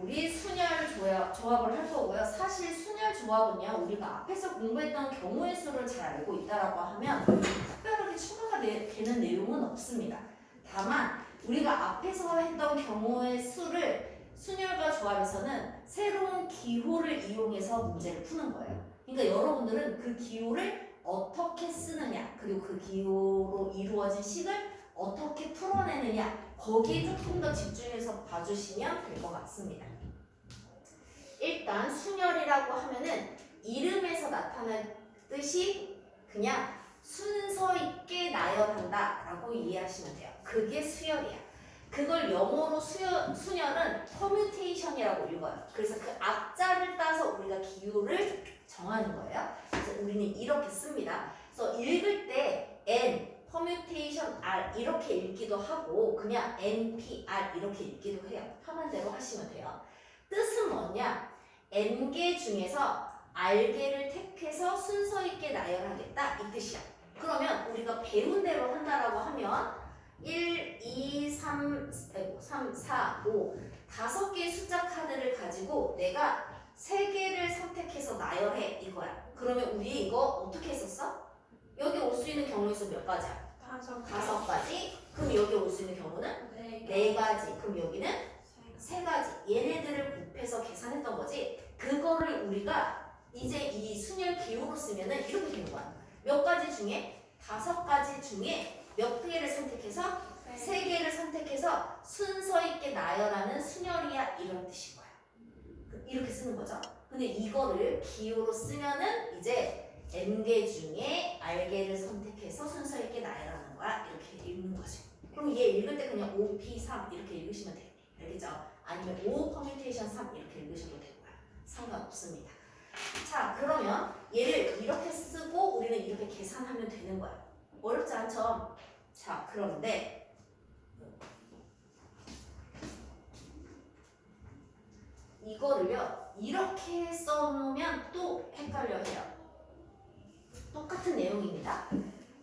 우리 순열 조합을 할 거고요. 사실 순열 조합은요, 우리가 앞에서 공부했던 경우의 수를 잘 알고 있다라고 하면 특별하게 추가가 되는 내용은 없습니다. 다만 우리가 앞에서 했던 경우의 수를 순열과 조합에서는 새로운 기호를 이용해서 문제를 푸는 거예요. 그러니까 여러분들은 그 기호를 어떻게 쓰느냐, 그리고 그 기호로 이루어진 식을 어떻게 풀어내느냐, 거기에 조금 더 집중해서 봐주시면 될 것 같습니다. 일단 순열이라고 하면은 이름에서 나타나듯이 그냥 순서 있게 나열한다 라고 이해하시면 돼요. 그게 수열이야. 그걸 영어로 순열은 퍼뮤테이션이라고 읽어요. 그래서 그 앞자를 따서 우리가 기호를 정하는 거예요. 그래서 우리는 이렇게 씁니다. 그래서 읽을 때 N, 퍼뮤테이션 R 이렇게 읽기도 하고 그냥 NPR 이렇게 읽기도 해요. 편한 대로 하시면 돼요. 뜻은 뭐냐? N개 중에서 R개를 택해서 순서 있게 나열하겠다 이 뜻이야. 그러면 우리가 배운 대로 한다라고 하면 1, 2, 3, 4, 5 다섯 개의 숫자 카드를 가지고 내가 3개를 선택해서 나열해 이거야. 그러면 우리 이거 어떻게 했었어? 여기 올 수 있는 경우의 수 몇 가지야? 5가지. 그럼 여기 올 수 있는 경우는 4가지. 그럼 여기는 3가지. 얘네들을 곱해서 계산했던 거지. 그거를 우리가 이제 이 순열 기호로 쓰면은 이렇게 되는 거야. 몇 가지 중에 5가지 중에 몇 개를 선택해서 3개를 선택해서 순서 있게 나열하는 순열이야 이런 뜻인 거야. 이렇게 쓰는 거죠. 근데 이거를 기호로 쓰면은 이제 N개 중에 R개를 선택해서 순서 있게 나열하는 거야. 이렇게 읽는 거죠. 그럼 얘 읽을 때 그냥 OP3 이렇게 읽으시면 돼요. 알겠죠? 아니면 O 퍼뮤테이션 3 이렇게 읽으셔도 되고요. 상관없습니다. 자, 그러면 얘를 이렇게 쓰고 우리는 이렇게 계산하면 되는 거야. 어렵지 않죠? 자, 그런데 이거를요 이렇게 써놓으면 또 헷갈려 해요. 똑같은 내용입니다.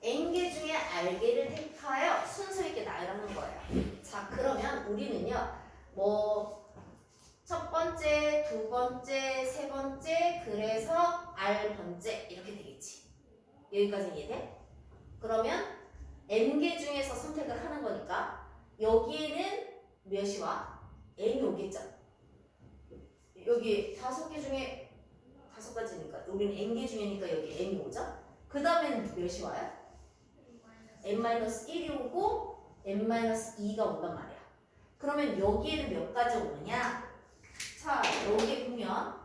N개 중에 R개를 택하여 순서 있게 나열하는 거예요. 자, 그러면 우리는요 첫 번째, 두 번째, 세 번째, 그래서 R번째 이렇게 되겠지. 여기까지 이해돼? 그러면 N개 중에서 선택을 하는 거니까 여기에는 몇이 와? N이 오겠죠? 여기 5개 중에 5가지니까 여기는 N개 중이니까 여기 N이 오죠? 그 다음에는 몇이 와요? N-1이 오고 N-2가 온단 말이야. 그러면 여기에는 몇 가지 오느냐? 자, 여기 보면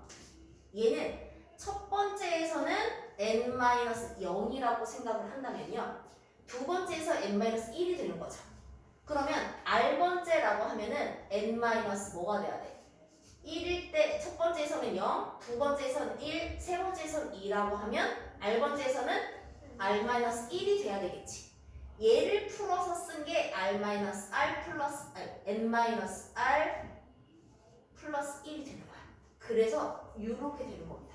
얘는 첫 번째에서는 N-0이라고 생각을 한다면요. 두 번째에서 N-1이 되는 거죠. 그러면 R번째라고 하면은 N- 뭐가 돼야 돼? 1일 때 첫 번째에서는 0, 두 번째에서는 1, 세 번째에서는 2라고 하면 R번째에서는 R-1이 돼야 되겠지. 얘를 풀어서 쓴 게 R-R 플러스 N-R 플러스 1이 되는 거야. 그래서 이렇게 되는 겁니다.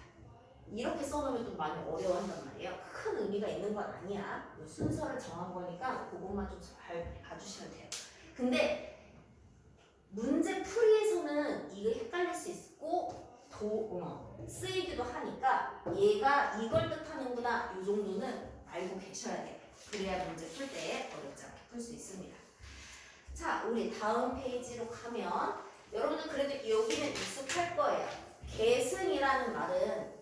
이렇게 써놓으면 좀 많이 어려워한단 말이에요. 큰 의미가 있는 건 아니야. 순서를 정한 거니까 그것만 좀 잘 봐주시면 돼요. 근데 문제 풀이에서는 이거 헷갈릴 수 있고 쓰이기도 하니까 얘가 이걸 뜻하는구나 이 정도는 알고 계셔야 돼요. 그래야 문제 풀 때 어렵지 않게 풀 수 있습니다. 자, 우리 다음 페이지로 가면 여러분들 그래도 여기는 익숙할 거예요. 계승이라는 말은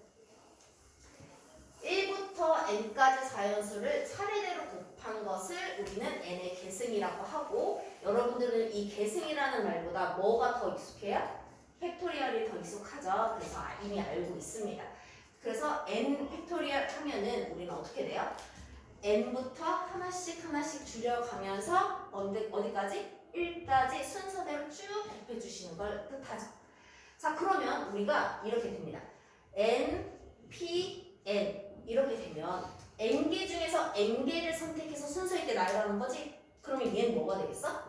1부터 n까지 자연수를 차례대로 곱한 것을 우리는 n의 계승이라고 하고 여러분들은 이 계승이라는 말보다 뭐가 더 익숙해요? 팩토리얼이 더 익숙하죠. 그래서 이미 알고 있습니다. 그래서 n 팩토리얼 하면은 우리는 어떻게 돼요? n부터 하나씩 줄여가면서 어디까지? 1까지 순서대로 쭉 곱해주시는 걸 뜻하죠. 자, 그러면 우리가 이렇게 됩니다. n, p, n 이렇게 되면 n개 중에서 n개를 선택해서 순서 있게 나열하는 거지? 그러면 얘는 뭐가 되겠어?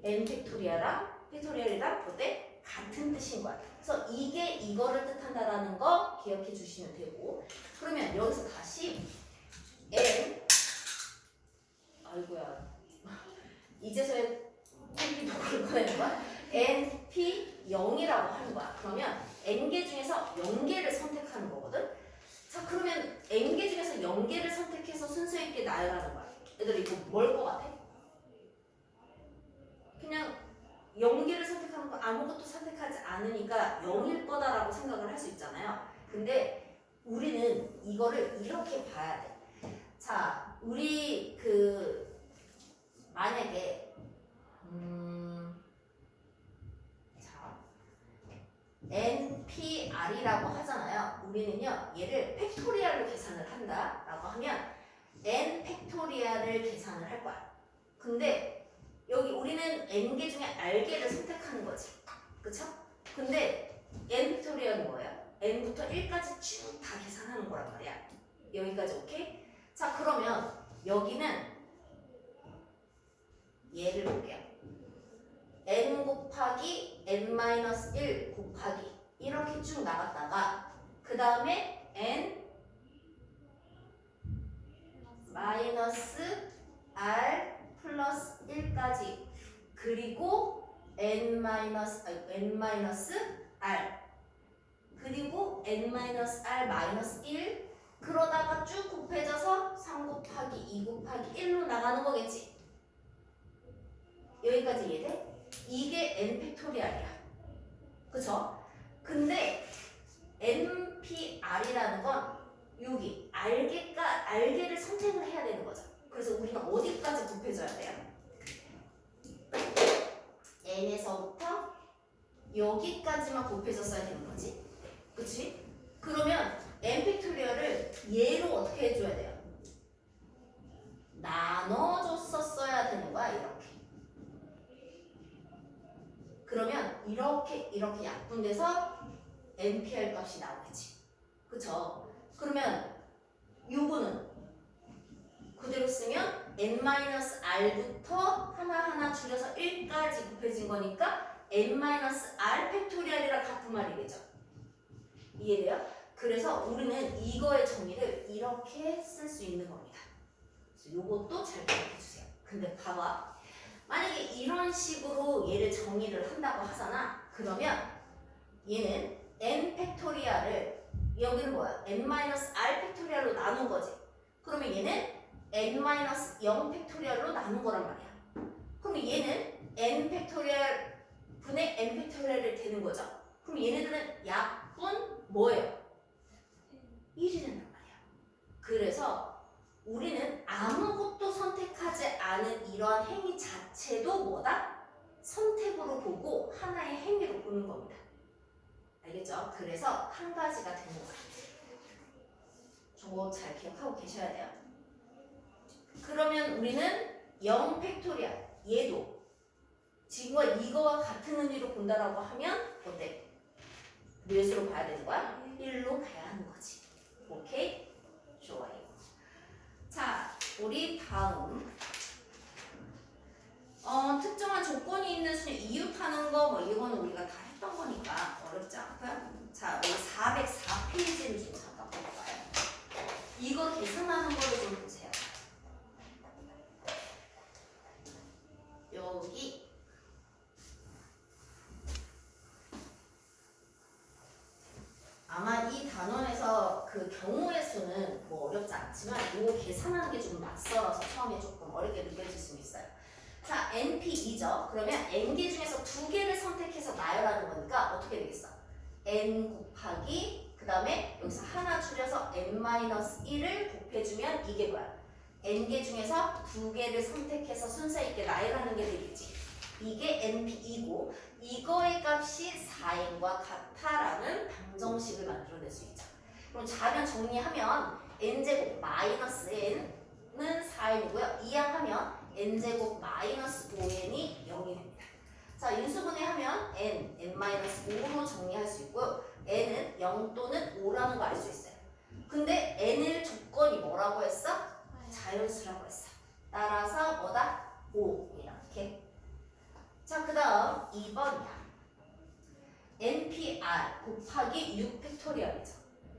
n 팩토리얼이랑 그때 같은 뜻인 거야. 그래서 이게 이거를 뜻한다라는 거 기억해 주시면 되고 그러면 여기서 다시 n 아이고야 이제서야 컴퓨터 그걸 꺼내는 거야? n, p, 0이라고 하는 거야. 그러면 n개 중에서 0개를 선택하는 거거든. 자, 그러면 n개 중에서 0개를 선택해서 순서 있게 나열하는 거야. 얘들아, 이거 뭘 것 같아? 그냥 0개를 선택하는 거 아무것도 선택하지 않으니까 0일 거다라고 생각을 할 수 있잖아요. 근데 우리는 이거를 이렇게 봐야 돼. 자, 우리 만약에 자, NPR이라고 하잖아요. 우리는요, 얘를 팩토리얼로 계산을 한다라고 하면 n 팩토리얼을 계산을 할 거야. 근데 여기 우리는 n개 중에 r개를 선택하는 거지. 그쵸? 근데 n 팩토리얼은 뭐예요? n부터 1까지 쭉 다 계산하는 거란 말이야. 여기까지 오케이? 자, 그러면 여기는 얘를 볼게요. n 곱하기 n-1 곱하기 이렇게 쭉 나갔다가 그 다음에 n 마이너스 r 플러스 1까지 그리고 n-r 그리고 n-r 마이너스 1 그러다가 쭉 곱해져서 3 곱하기 2 곱하기 1로 나가는 거겠지. 여기까지 이해돼? 이게 n 팩토리얼이야. 그쵸? 근데 npr이라는 건 여기 알게를 선택을 해야 되는 거죠. 그래서 우리는 어디까지 곱해줘야 돼요? n에서부터 여기까지만 곱해줬어야 되는 거지. 그치? 그러면 n 팩토리얼을 얘로 어떻게 해줘야 돼요? 나눠줬었어야 되는 거야. 이렇게. 그러면 이렇게 약분돼서 NPR 값이 나오겠지. 그쵸? 그러면 요거는 그대로 쓰면 n-r부터 하나하나 줄여서 1까지 곱해진 거니까 n-r 팩토리얼이랑 같은 말이겠죠. 이해돼요? 그래서 우리는 이거의 정의를 이렇게 쓸 수 있는 겁니다. 그래서 요것도 잘 기억해 주세요. 근데 봐봐. 만약에 이런 식으로 얘를 정의를 한다고 하잖아. 그러면 얘는 n 팩토리얼을 여기는 뭐야? n-r 팩토리얼로 나눈 거지. 그러면 얘는 n-0 팩토리얼로 나눈 거란 말이야. 그럼 얘는 n 팩토리얼 분의 n 팩토리얼이 되는 거죠. 그럼 얘네들은 약분 뭐예요? 1이 된단 말이야. 그래서 우리는 아무것도 선택하지 않은 이러한 행위 자체도 뭐다? 선택으로 보고 하나의 행위로 보는 겁니다. 알겠죠? 그래서 한 가지가 되는 거야. 저거 잘 기억하고 계셔야 돼요. 그러면 우리는 0 팩토리얼 얘도 지금과 이거와 같은 의미로 본다라고 하면 어때? 몇으로 봐야 되는 거야? 1로 봐야 하는 거지. 오케이? 좋아요. 자, 우리 다음 특정한 조건이 있는 수는 이웃하는 거 뭐 이거는 우리가 다 했던 거니까 어렵지 않고요. 자, 우리 404페이지를 좀 잠깐 볼까요? 이거 계산하는 거를 좀 보세요. 여기 아마 이 단원에서 그 경우의 수는 뭐 어렵지 않지만 이거 계산하는 게 좀 낯설어서 처음에 조금 어렵게 느껴질 수 있어요. 자, NP2죠. 그러면 N개 중에서 2개를 선택해서 나열하는 거니까 어떻게 되겠어? N 곱하기 그 다음에 여기서 하나 줄여서 N-1을 곱해주면 이게 뭐야? N개 중에서 2개를 선택해서 순서 있게 나열하는 게 되겠지. 이게 NP2고 이거의 값이 4n과 같다라는 방정식을 만들어낼 수 있죠. 그럼 자면 정리하면 n제곱 마이너스 n은 4n이고요. 이항하면 n제곱 마이너스 5n이 0이 됩니다. 자, 인수분해하면 n-5로 정리할 수 있고요. n은 0 또는 5라는 거 알 수 있어요. 근데 n을 조건이 뭐라고 했어? 자연수라고 했어. 따라서 뭐다? 5 이렇게. 자, 그 다음 2번이야. NPR 곱하기 6 팩토리얼이죠.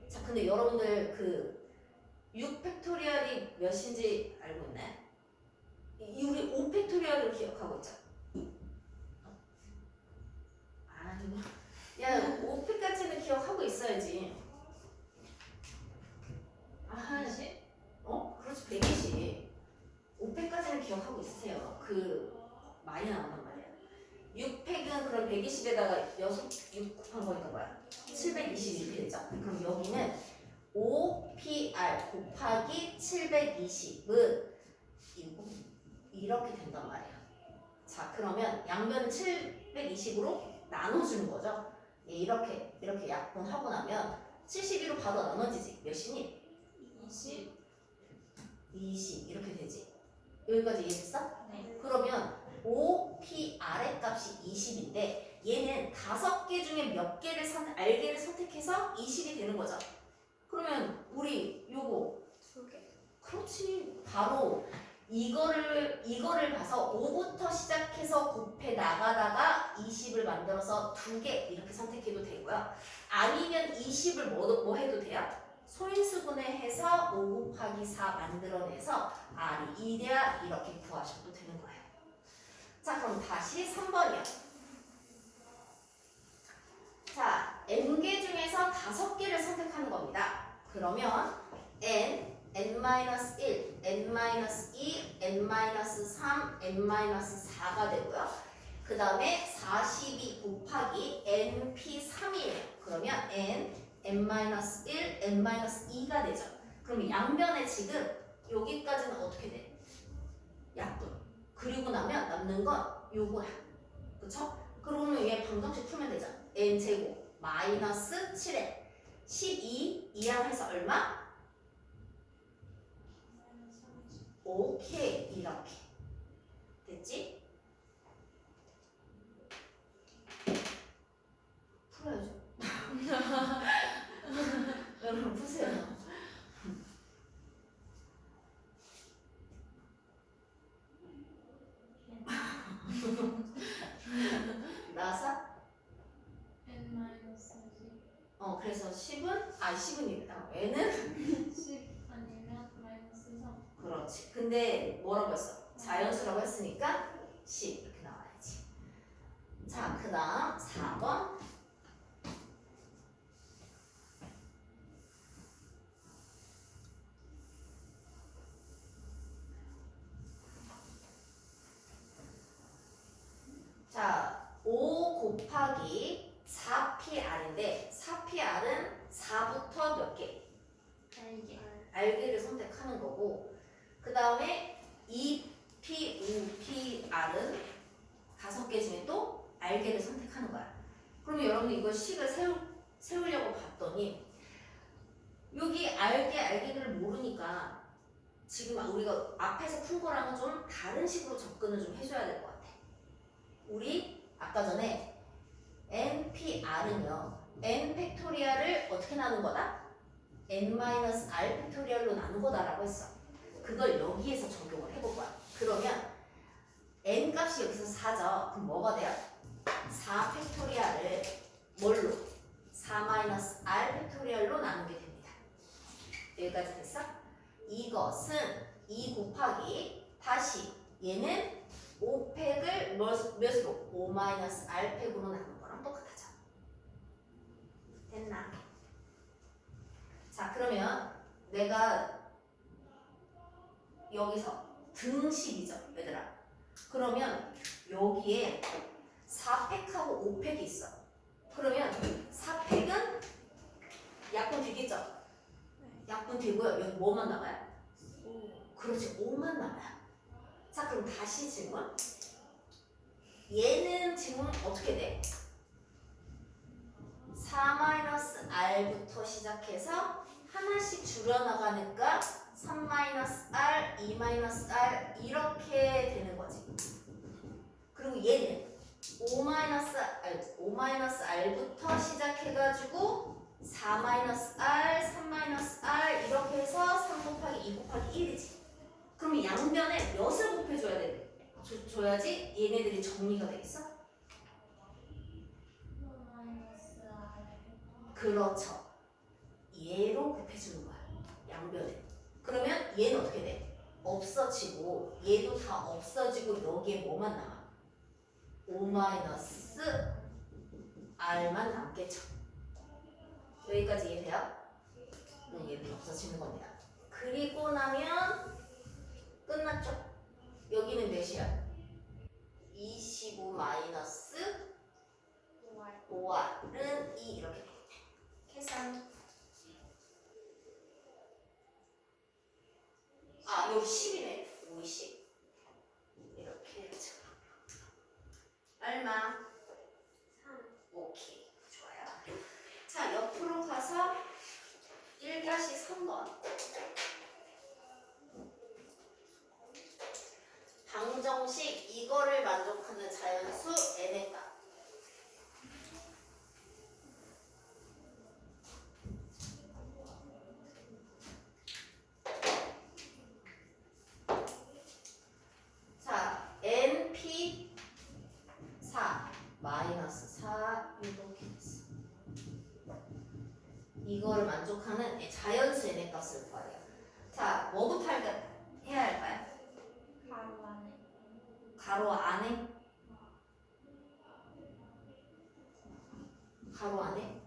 자, 근데 여러분들 그 6 팩토리얼이 몇인지 알고 있나요? 우리 5 팩토리얼을 기억하고 있죠? 아니면 많이 나온단 말이야. 6팩은 그럼 120에다가 6 곱한 거니까 뭐야? 720 이렇게 되죠. 그럼 여기는 5PR 곱하기 720은 이렇게 된단 말이야. 자, 그러면 양변은 720으로 나눠주는 거죠. 예, 이렇게 약분하고 나면 72로 바로 나눠지지. 몇이니? 20 이렇게 되지. 여기까지 이해됐어? 네. 그러면 OPR의 값이 20인데 얘는 5개 중에 몇 개를 알개를 선택해서 20이 되는 거죠. 그러면 우리 요거 2개. 그렇지. 바로 이거를 봐서 5부터 시작해서 곱해 나가다가 20을 만들어서 2개 이렇게 선택해도 되고요. 아니면 20을 뭐 해도 돼요? 소인수분해해서 5 곱하기 4 만들어내서 R이 2랴 이렇게 구하셔도 되는 거예요. 자, 그럼 다시 3번이요. 자, n개 중에서 5개를 선택하는 겁니다. 그러면 n-1, n-2, n-3, n-4가 되고요. 그 다음에 42 곱하기 np3이에요. 그러면 n-1, n-2가 되죠. 그럼 양변에 지금 여기까지는 어떻게 돼? 약분. 그리고 나면 남는 건 요거야. 그쵸? 그러면 얘 방정식 풀면 되죠. n제곱 마이너스 7n 12 이항 해서 얼마? 오케이 이렇게 됐지? 풀어야죠. 여러분 푸세요. 나왔어? 그래서 10은 10은입니다. n은 10 아니면 마이너스 3. 그렇지. 근데 뭐라고 했어? 자연수라고 했으니까 10 이렇게 나와야지. 자, 그 다음 4번. 자, 5 곱하기 4PR인데 4PR은 4부터 몇 개? 알게. 알개를 선택하는 거고 그 다음에 2P, 5PR은 5개 중에 또 알개를 선택하는 거야. 그러면 여러분 이거 식을 세우려고 봤더니 여기 알개를 모르니까 지금 우리가 앞에서 푼 거랑은 좀 다른 식으로 접근을 좀 해줘야 될 것 같아. 우리 아까 전에 NPR은요 N 팩토리얼을 어떻게 나눈 거다? N-R 팩토리얼로 나눈 거다라고 했어. 그걸 여기에서 적용을 해볼 거야. 그러면 N 값이 여기서 4죠. 그럼 뭐가 돼요? 4 팩토리얼을 뭘로? 4-R 팩토리얼로 나누게 됩니다. 여기까지 됐어? 이것은 2 곱하기 다시 얘는 5팩을 몇으로? 5-R 팩으로 나눈 거랑 똑같아져. 됐나? 자, 그러면 내가 여기서 등식이죠, 얘들아. 그러면 여기에 4팩하고 5팩이 있어. 그러면 4팩은 약분 되겠죠? 약분 되고요. 여기 뭐만 남아요? 5. 그렇지, 5만 남아요. 자, 그럼 다시 질문. 얘는 지금 어떻게 돼? 4-R부터 시작해서 하나씩 줄여나가니까 3-R, 2-R 이렇게 되는 거지. 그리고 얘는 5-R부터 시작해가지고 4-R, 3-R 이렇게 해서 3 곱하기 2 곱하기 1이지. 그럼 양변에 몇을 곱해줘야 돼? 줘야지 얘네들이 정리가 되겠어? 마이너스 R. 그렇죠. 얘로 곱해주는 거야. 양변에. 그러면 얘는 어떻게 돼? 없어지고 얘도 다 없어지고 여기에 뭐만 남아? 5-R만 남겠죠. 여기까지 이해돼요? 얘는 없어지는 겁니다. 그리고 나면 끝났죠? 여기는 몇이야? 방정식 이거를 만족하는 자연수 n의 값. 자, np 4 마이너스 4 이렇게 됐어. 이거를 만족하는 자연수 n의 값을 구하래요. 자, 뭐부터 해야 할까요? 가로 안에. 가로 안에? 가로 안에?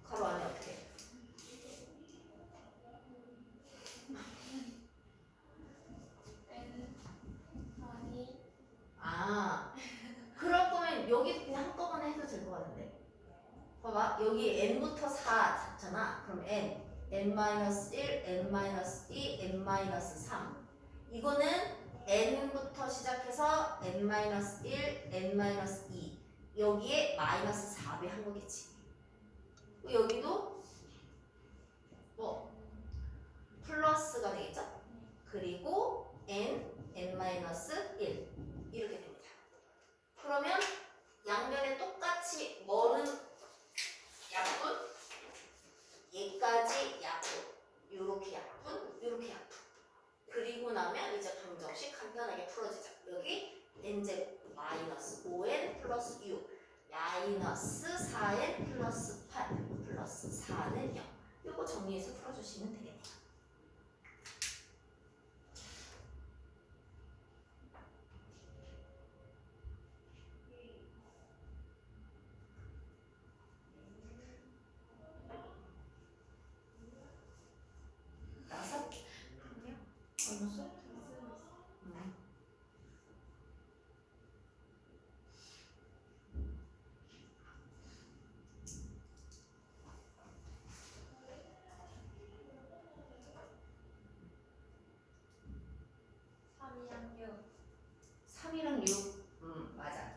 가로 안에 어떻게? N 더하기 아, 그럴 거면 여기 그냥 한꺼번에 해도 될 것 같은데. 봐봐, 여기 n부터 4 잡잖아. 그럼 n-1, n-2, n-3. 이거는 n부터 시작해서 n-1, n-2. 여기에 마이너스 4배 한 거겠지. 여기도 뭐 플러스가 되겠죠? 그리고 n-1 이렇게 됩니다. 그러면 양면에 똑같이 뭐는 약분, 얘까지 약분, 요렇게 약분, 요렇게 약분. 그리고 나면 이제 방정식 간단하게 풀어지죠. 여기 n제곱 마이너스 5n 플러스 6 마이너스 4n 플러스 8 플러스 4는 0. 요거 정리해서 풀어주시면 되겠네요. 나서? 아니요. 알았어? 음. 3이랑 6. 3이랑 6. 맞아.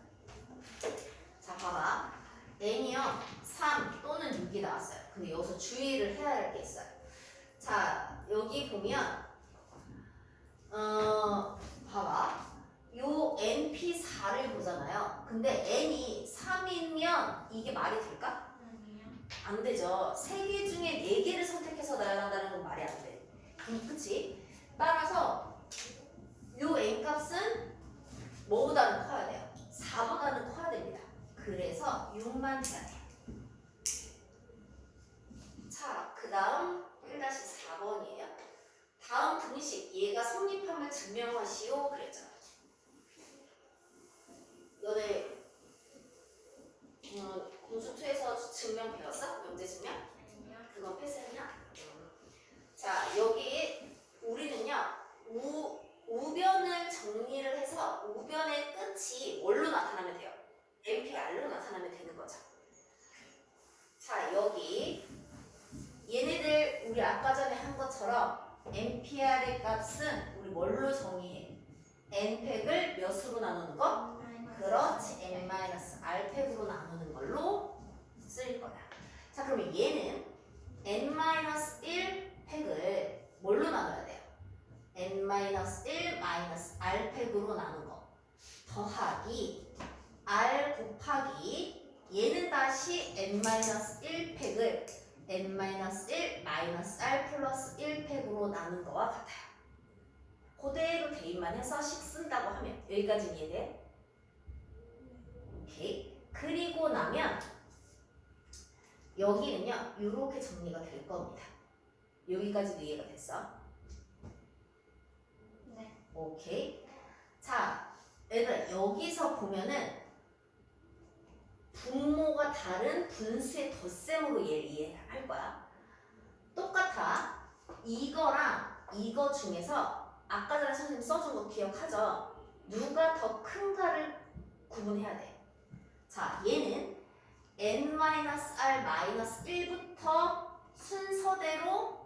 자, 봐봐. n이요. 3 또는 6이 나왔어요. 근데 여기서 주의를 해야 할 게 있어요. 자, 여기 보면 봐봐. 요 np4를 보잖아요. 근데 n이 3이면 이게 말이 될까? 아니요. 안 되죠. 3개 중에 4개를 선택해서 나간다는 건 말이 안 돼. 그치? 따라서 요 n값은 뭐보다는 커야 돼요? 4보다는 커야 됩니다. 그래서 6만 해야 돼요. 자, 그 다음 1-4번이에요. 다음 등식 얘가 성립함을 증명하시오 그랬잖아. 너네 공수2에서 증명 배웠어? 문제 증명? 아니요. 그건 패스했냐? 자, 여기 우리는요 우변을 정리를 해서 우변의 끝이 뭘로 나타나면 돼요? NPR로 나타나면 되는 거죠. 자, 여기 얘네들 우리 아까 전에 한 것처럼 NPR의 값은 우리 뭘로 정의해? n팩을 몇으로 나누는 거? 그렇지, n-r팩으로 나누는 걸로 쓸 거야. 자, 그러면 얘는 n-1팩을 뭘로 나눠야 돼요? n-1 r팩으로 나눈 거 더하기 r 곱하기 얘는 다시 n-1팩을 n-1 r 플러스 1팩으로 나눈 거와 같아요. 그대로 대입만 해서 식 쓴다고 하면 여기까지 이해돼? 오케이. 그리고 나면 여기는요 이렇게 정리가 될 겁니다. 여기까지도 이해가 됐어? 네. 오케이. 자, 얘들아 여기서 보면은 분모가 다른 분수의 덧셈으로 얘를 이해할 거야. 똑같아. 이거랑 이거 중에서 아까 전에 선생님 써준 거 기억하죠? 누가 더 큰가를 구분해야 돼. 자, 얘는 n-r-1부터 순서대로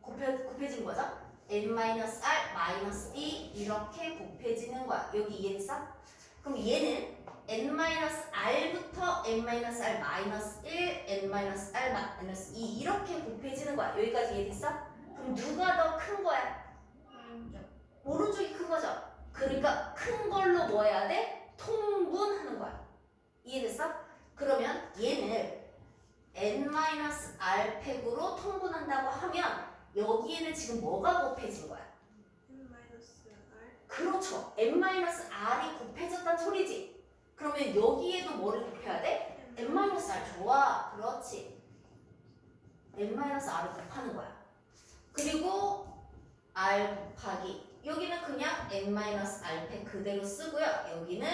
곱해진 거죠? n-r-2 이렇게 곱해지는 거야. 여기 이해했어? 그럼 얘는 n-r부터 n-r-1, n-r-2 이렇게 곱해지는 거야. 여기까지 이해됐어? 그럼 누가 더 큰 거야? 왼쪽. 오른쪽이 큰 거죠. 그러니까 큰 걸로 뭐 해야 돼? 통분하는 거야. 이해됐어? 그러면 얘를 n-r 팩으로 통분한다고 하면 여기에는 지금 뭐가 곱해진 거야? n-r 그렇죠. n-r이 곱해졌단 소리지. 그러면 여기에도 뭐를 곱해야 돼? n-r. 좋아. 그렇지. n-r을 곱하는 거야. 그리고 r 곱하기 여기는 그냥 n-r 팩 그대로 쓰고요. 여기는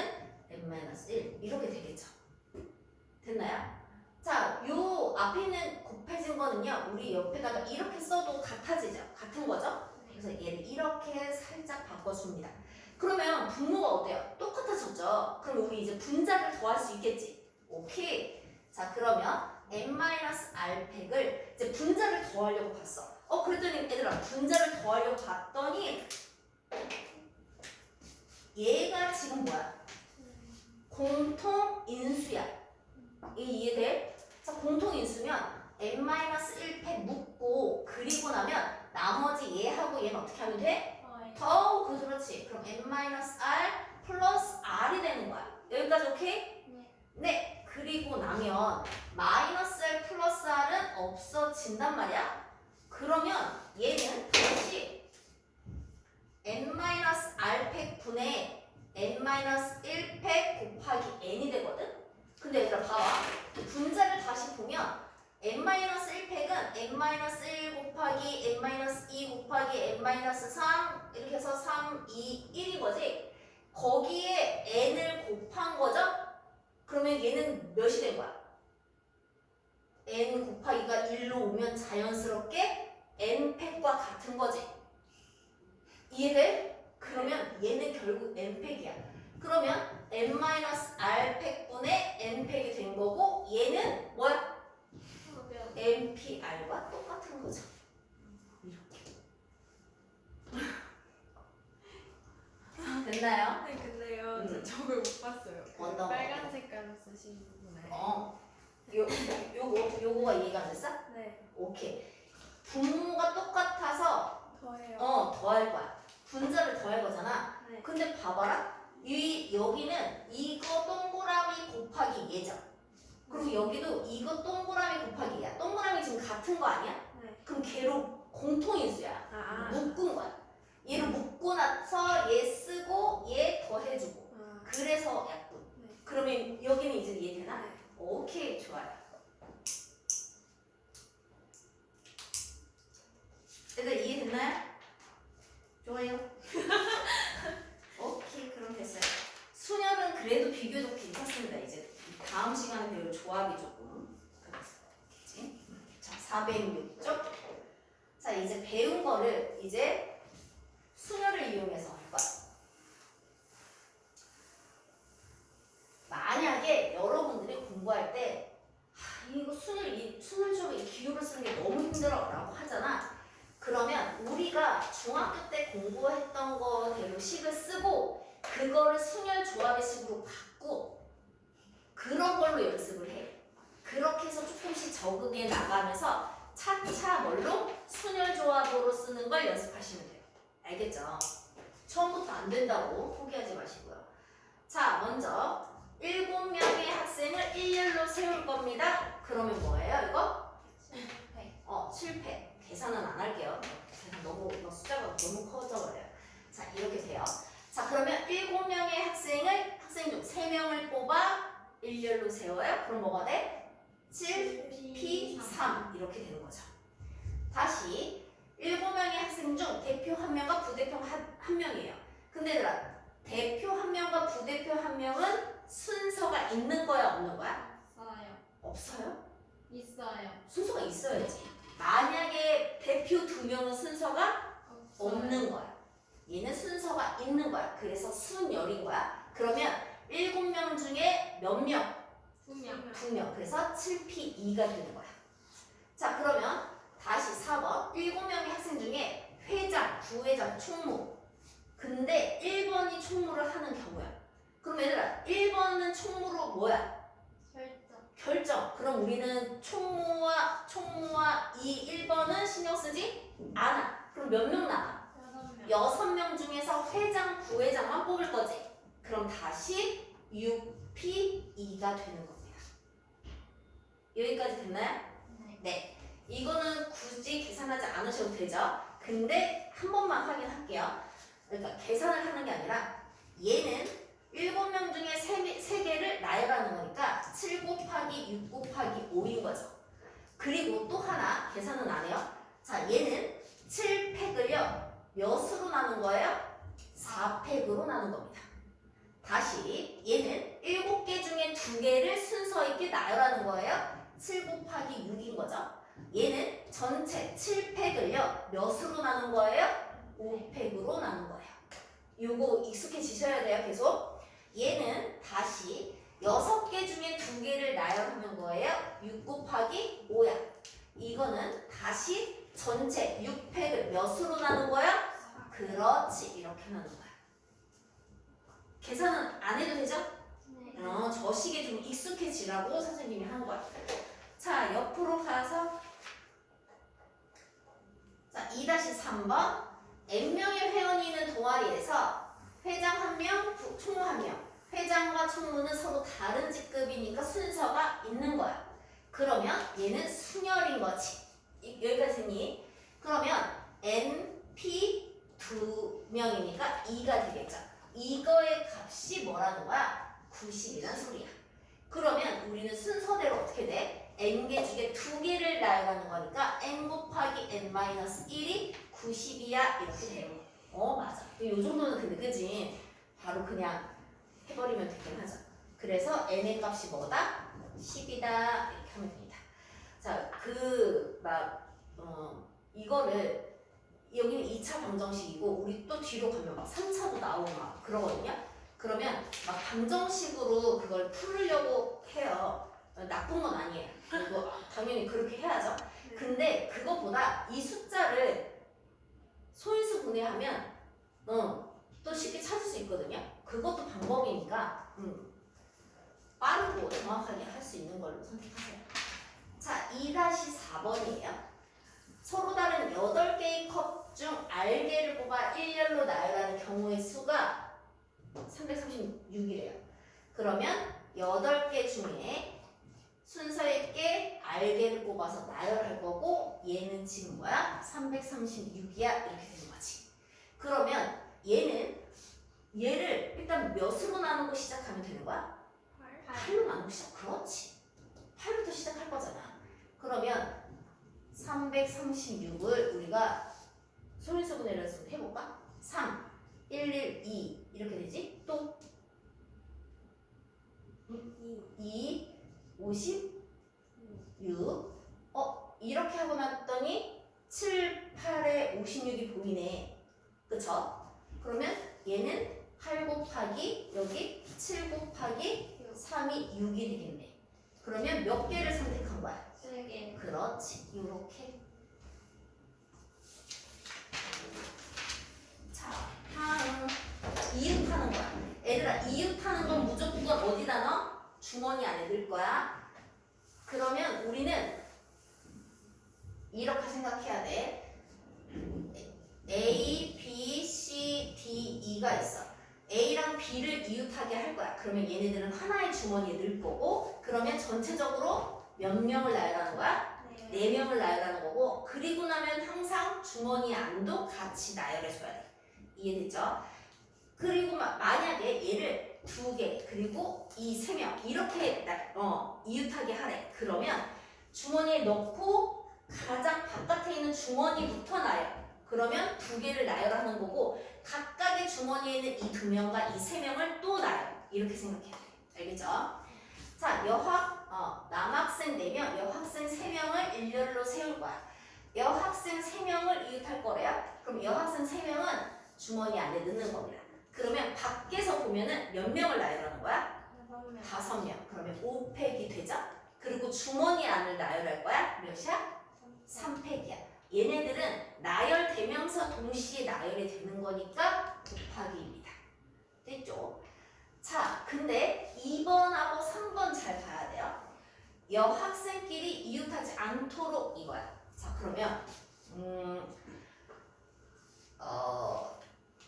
n-1 이렇게 되겠죠. 됐나요? 자, 요 앞에 있는 곱해진 거는요. 우리 옆에다가 이렇게 써도 같아지죠. 같은 거죠. 그래서 얘를 이렇게 살짝 바꿔줍니다. 그러면 분모가 어때요? 똑같아졌죠? 그럼 우리 이제 분자를 더할 수 있겠지? 오케이. 자, 그러면 n-r 팩을 이제 분자를 더하려고 봤어. 그랬더니 얘들아 분자를 더하려고 봤더니 얘가 지금 뭐야? 공통 인수야. 이해돼? 자, 공통 인수면 n-1 팩 묶고 그리고 나면 나머지 얘하고 얘는 어떻게 하면 돼? 그렇지. 그럼 n-r 플러스 r이 되는 거야. 여기까지 오케이? 네. 그리고 나면 마이너스 r 플러스 r은 없어진단 말이야. 그러면 얘는 다시 n-r 팩 분의 n-1 팩 곱하기 n이 되거든? 근데 얘들아 봐봐. 분자를 다시 보면 n-1 팩은 n-1 곱하기 n-2 곱하기 n-3 이렇게 해서 3, 2, 1인 거지? 거기에 n을 곱한 거죠? 그러면 얘는 몇이 된 거야? n 곱하기가 1로 오면 자연스럽게 n팩과 같은 거지. 이해돼? 그러면 얘는 결국 n팩이야. 그러면 n-r 팩분의 n팩이 된 거고 얘는 뭐야? npr과 똑같은 거죠. 이렇게. 됐나요? 네, 근데요, 음. 저걸 못 봤어요. 어떤 거? 빨간 색깔로 쓰신 부분에. 요거가 이해가 안 됐어? 네, 오케이. 분모가 똑같아서 더해요. 더할 거야. 분자를 더할 거잖아. 네. 근데 봐봐라. 여기는 이거 동그라미 곱하기 얘죠. 그리고 여기도 이거 동그라미 곱하기 얘야. 동그라미 지금 같은 거 아니야? 네. 그럼 걔로 공통인수야. 아. 묶은 거야. 얘를 묶고 나서 얘 쓰고 얘 더해주고. 그래서 약분. 네. 그러면 여기는 이제 이해되나? 네. 오케이, 좋아요. 애들 이해됐나요? 좋아요. 오케이, 그럼 됐어요. 순열은 그래도 비교적 괜찮습니다. 이제 다음 시간에 배울 조합이 조금 그렇겠지. 자, 406쪽. 자, 이제 배운 거를 이제 순열을 이용해서 할 거야. 만약에 여러분들이 공부할 때 이거 순열 수업에 기호를 쓰는 게 너무 힘들어라고 하잖아. 그러면 우리가 중학교 때 공부했던 거대로 식을 쓰고 그거를 순열 조합의 식으로 바꾸고 그런 걸로 연습을 해. 그렇게 해서 조금씩 적응해 나가면서 차차 뭘로? 순열 조합으로 쓰는 걸 연습하시면 돼요. 알겠죠? 처음부터 안 된다고 포기하지 마시고요. 자, 먼저 7명의 학생을 일렬로 세울 겁니다. 그러면 뭐예요, 이거? 실패. 계산은 안 할게요. 계산 너무 숫자가 너무 커져버려요. 자, 이렇게 돼요. 자, 그러면 7명의 학생 중 3명을 뽑아 일렬로 세워요. 그럼 뭐가 돼? 7P3 이렇게 되는 거죠. 다시 7명의 학생 중 대표 1명과 부대표 1명이에요. 근데 얘들아, 대표 1명과 부대표 1명은 순서가 있는 거야, 없는 거야? 없어요? 순서가 있어야지. 만약에 대표 2명은 순서가 없는 거야. 얘는 순서가 있는 거야. 그래서 순열인 거야. 그러면 7명 중에 몇 명? 2명. 그래서 7P2가 되는 거야. 자, 그러면 다시 4번. 7명의 학생 중에 회장, 부회장, 총무. 근데 1번이 총무를 하는 경우야. 그럼 얘들아, 1번은 총무로 뭐야? 결정. 그럼 우리는 총무와 이 1번은 신경 쓰지 않아. 그럼 몇 명 남아? 6명 중에서 회장, 부회장만 뽑을 거지. 그럼 다시 6P2가 되는 겁니다. 여기까지 됐나요? 네. 이거는 굳이 계산하지 않으셔도 되죠. 근데 한 번만 확인할게요. 그러니까 계산을 하는 게 아니라 얘는 7명 중에 3개를 나열하는 거니까 7 곱하기 6 곱하기 5인 거죠. 그리고 또 하나 계산은 안 해요. 자, 얘는 7팩을요 몇으로 나눈 거예요? 4팩으로 나눈 겁니다. 다시 얘는 7개 중에 2개를 순서 있게 나열하는 거예요. 7 곱하기 6인 거죠. 얘는 전체 7팩을요 몇으로 나눈 거예요? 5팩으로 나눈 거예요. 요거 익숙해지셔야 돼요. 계속. 얘는 다시 6개 중에 2개를 나열하는 거예요. 6 곱하기 5야. 이거는 다시 전체 6팩을 몇으로 나눈 거야? 그렇지. 이렇게 나눈 거야. 계산은 안 해도 되죠? 저 식에 좀 익숙해지라고 선생님이 한 거야. 자, 옆으로 가서 자, 2-3번 N명의 회원이 있는 동아리에서 회장 1명, 총무 1명. 회장과 총무는 서로 다른 직급이니까 순서가 있는 거야. 그러면 얘는 순열인 거지. 여기까지 됐니? 그러면 NP 2명이니까 2가 되겠죠. 이거의 값이 뭐라는 거야? 90이란 소리야. 그러면 우리는 순서대로 어떻게 돼? n개 중에 2개를 나열하는 거니까 n 곱하기 n-1이 90이야 이렇게 되는 거. 맞아. 요 정도는 근데 그지? 바로 그냥 해버리면 되긴 하죠. 그래서 n의 값이 뭐다? 10이다 이렇게 하면 됩니다. 자, 이거를 여기는 2차 방정식이고 우리 또 뒤로 가면 막 3차도 나오고 막 그러거든요. 그러면 막 방정식으로 그걸 풀으려고 해요. 나쁜 건 아니에요. 그리고 당연히 그렇게 해야죠. 근데 그것보다 이 숫자를 소인수 분해하면 또 쉽게 찾을 수 있거든요. 그것도 방법이니까 빠르고 정확하게 할 수 있는 걸로 선택하세요. 자, 2-4번이에요. 서로 다른 8개의 컵 중 R개를 뽑아 일렬로 나열하는 경우의 수가 336이래요. 그러면 8개 중에 순서 있게 R개를 뽑아서 나열할 거고 얘는 지금 뭐야? 336이야 이렇게 되는 거지. 그러면 얘를 일단 몇으로 나누고 시작하면 되는 거야? 8로 나누고 시작. 그렇지. 8부터 시작할 거잖아. 그러면 336을 우리가 소인수 분해를 해볼까? 3, 1, 1, 2 이렇게 되지? 또 2, 56 이렇게 하고 났더니 7, 8에 56이 보이네. 그쵸? 그러면 얘는 8 곱하기 여기 7 곱하기 3이 6이 되겠네. 그러면 몇 개를 선택한 거야? 3개. 그렇지. 요렇게. 자, 다음 이웃하는 거야. 얘들아, 이웃하는 건 무조건 어디다 넣어? 주머니 안에 넣을 거야. 그러면 우리는 이렇게 생각해야 돼. A, B, C, D, E가 있어. A랑 B를 이웃하게 할 거야. 그러면 얘네들은 하나의 주머니에 넣을 거고, 그러면 전체적으로 몇 명을 나열하는 거야? 4명을 나열하는 거고, 그리고 나면 항상 주머니 안도 같이 나열해줘야 돼. 이해됐죠? 그리고 만약에 얘를 2개, 그리고 이 3명 이렇게 이웃하게 하래. 그러면 주머니에 넣고 가장 바깥에 있는 주머니부터 나열. 그러면 2개를 나열하는 거고 각각의 주머니에 있는 이 2명과 이 3명을 또 나열. 이렇게 생각해야 돼. 알겠죠? 자, 남학생 4명, 여학생 3명을 일렬로 세울 거야. 여학생 3명을 이웃할 거래요. 그럼 여학생 3명은 주머니 안에 넣는 겁니다. 그러면 밖에서 보면은 몇 명을 나열하는 거야? 5명. 그러면 5팩이 되죠? 그리고 주머니 안을 나열할 거야? 몇이야? 3팩이야. 얘네들은 나열되면서 동시에 나열이 되는 거니까 곱하기입니다. 됐죠? 자, 근데 2번하고 3번 잘 봐야 돼요. 여학생끼리 이웃하지 않도록 이거야. 자, 그러면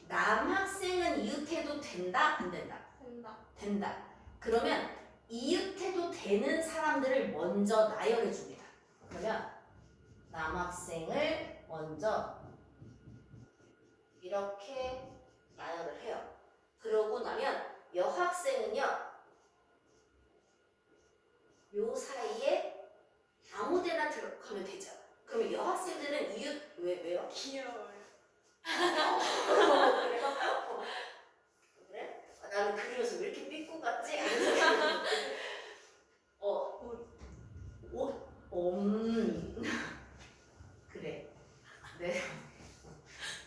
남학생은 이웃해도 된다? 안 된다? 된다. 된다. 그러면 이웃해도 되는 사람들을 먼저 나열해 줍니다. 그러면 남학생을 먼저 이렇게 나열을 해요. 그러고 나면 여학생은요, 요 사이에 아무데나 들어가면 되죠. 그러면 여학생들은 이웃 왜요? 귀여워요. 그래요? 그래? 나는 그리면서 왜 이렇게 삐꾸 같지? 그래. 네.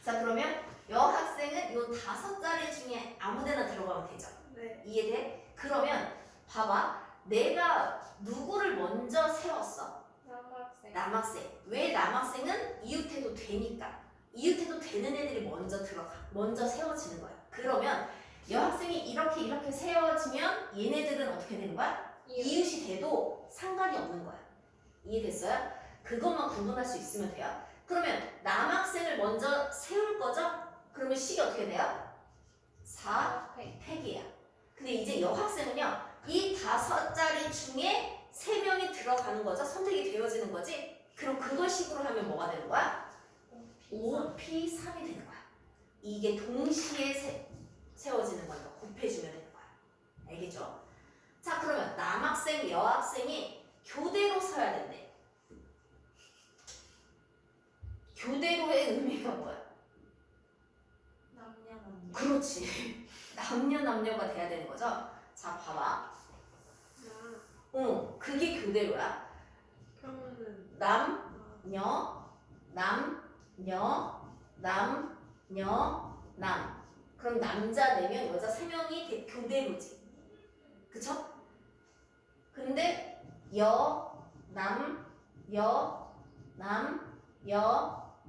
자, 그러면 여학생은 요 5자리 중에 아무데나 들어가면 되죠. 네. 이해돼? 그러면 봐봐. 내가 누구를 먼저 세웠어? 남학생. 남학생. 왜 남학생은 이웃해도 되니까. 이웃해도 되는 애들이 먼저 들어가. 먼저 세워지는 거야. 그러면 여학생이 이렇게 세워지면 얘네들은 어떻게 되는 거야? 이웃이 돼도 상관이 없는 거야. 이해됐어요? 그것만 구분할 수 있으면 돼요. 그러면 남학생을 먼저 세울 거죠? 그러면 식이 어떻게 돼요? 4팩이야. 근데 이제 여학생은요, 이 5자리 중에 3명이 들어가는 거죠? 선택이 되어지는 거지? 그럼 그걸 식으로 하면 뭐가 되는 거야? 5P3이 되는 거야. 이게 동시에 세워지는 거니까 곱해주면 되는 거야. 알겠죠? 자, 그러면 남학생, 여학생이 교대로 서야 된대. 교대로의 의미가 뭐야? 남녀. 그렇지. 남녀가 돼야 되는 거죠? 자, 봐봐. 아, 그게 교대로야. 그러면은 남녀, 남. 그럼 남자 4명, 여자 3명이 교대로지. 그쵸? 근데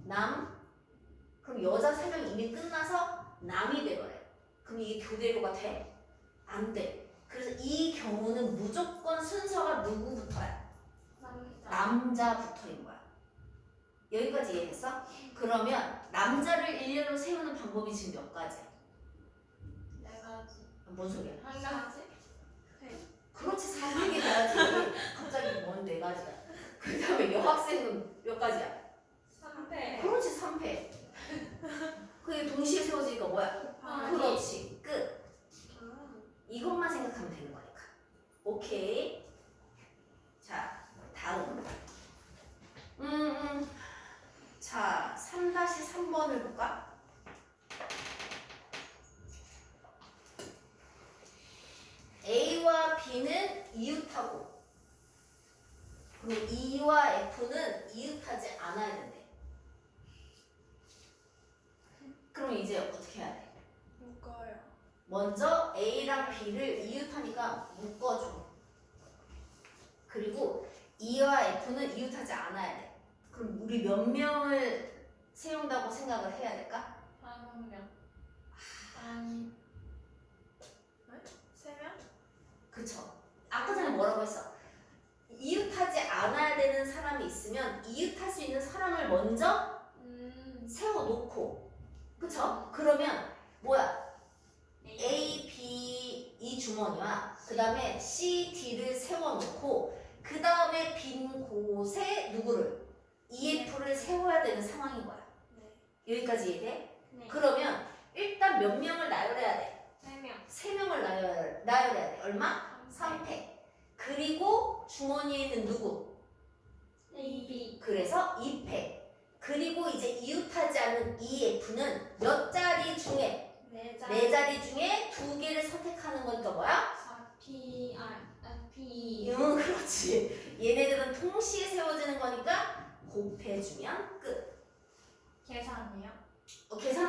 남. 그럼 여자 3명이 이미 끝나서 남이 돼버려. 그럼 이게 교대로가 돼? 안 돼. 그래서 이 경우는 무조건 순서가 누구부터야? 남자부터인 거야. 여기까지 이해했어? 그러면 남자를 일렬로 세우는 방법이 지금 몇 가지야? 4가지. 뭔 소리야? 한 가지? 그렇지, 400이 돼야지. 갑자기 뭔 4가지야? 그 다음에 여학생은 몇 가지야? 3패. 그렇지, 3패. 그게 동시에 세워지니까 뭐야? 그렇지, 끝. 아, 이것만 생각하면 되는 거니까. 오케이. 자, 다음. 자, 3-3번을 볼까? A와 B는 이웃하고, 그리고 E와 F는 이웃하지 않아야 된대. 그럼 이제 어떻게 해야 돼? 묶어요. 먼저 A랑 B를 이웃하니까 묶어줘. 그리고 E와 F는 이웃하지 않아야 돼. 그럼 우리 몇 명을 세운다고 생각을 해야 될까? 5명. 아니. 3명? 그쵸? 아까 전에 뭐라고 했어? 이웃하지 않아야 되는 사람이 있으면 이웃할 수 있는 사람을 먼저 세워놓고, 그쵸? 그러면 뭐야? A, B 이 주머니와 그 다음에 C, D를 세워놓고 그 다음에 빈 곳에 누구를? EF를 세워야 되는 상황인 거야. 네. 여기까지 이해돼? 네. 그러면 일단 몇 명을 나열해야 돼? 3명. 3명을 나열해야 돼. 얼마? 3패. 그리고 주머니에 있는 누구? A, B. 그래서 2패. 그리고 이제 이웃하지 않은 EF는 몇 자리 중에? 4자리 중에 2개를 선택하는 거니까 뭐야? 4P, P. 그렇지. 얘네들은 동시에 세워지는 거니까 곱해주면 끝. 계산이요? 계산해.